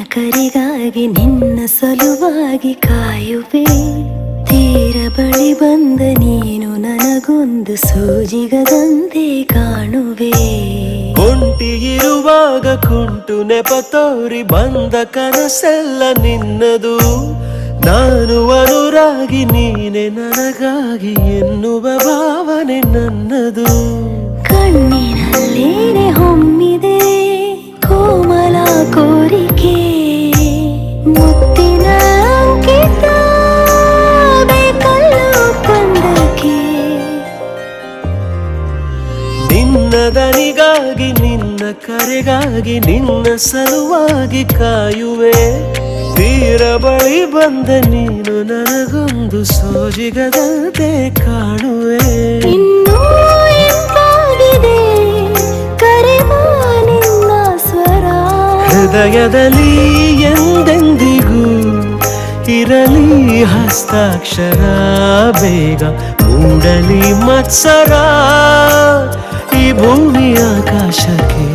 ಕರೆಗಾಗಿ ನಿನ್ನ ಸಲುವಾಗಿ ಕಾಯುವೆ. ತೀರ ಬಳಿ ಬಂದ ನೀನು ನನಗೊಂದು ಸೂಜಿಗದಂತೆ ಕಾಣುವೆ. ಒಂಟಿ ಇರುವಾಗ ಕುಂಟು ನೆಪ ತೋರಿ ಬಂದ ಕನಸೆಲ್ಲ ನಿನ್ನದು. ನಾನು ಅನುರಾಗಿ ನೀನೆ ನನಗಾಗಿ ಎನ್ನುವ ಭಾವನೆ ನನ್ನದು. ಕಣ್ಣಿನಲ್ಲೇನೆ ಹೊಮ್ಮಿದೆ ಕೋಮಲ ಕೋರಿಕೆ, ಮುತ್ತಿನ ಅಂಕಿತ ಬೇಕಲ್ಲ ಒಪ್ಪಂದಕ್ಕೆ. ನಿನ್ನ ದನಿಗಾಗಿ ನಿನ್ನ ಕರೆಗಾಗಿ ನಿನ್ನ ಸಲುವಾಗಿ ಕಾಯುವೆ. ತೀರ ಬಳಿ ಬಂದ ನೀನು ನನಗೊಂದು ಸೋಜಿಗದಂತೆ ಕಾಣುವೆ. ಇನ್ನೂ ಎಂತಾಗಿದೆ ಕರೆವ ನಿನ್ನ ಸ್ವರ. ಹೃದಯದಲ್ಲಿ ಎಂದೆಂದಿಗೂ ಇರಲಿ ಹಸ್ತಾಕ್ಷರ. ಬೇಗ ಮೂಡಲಿ ಮತ್ಸರ ಈ ಭೂಮಿ ಆಕಾಶಕ್ಕೆ.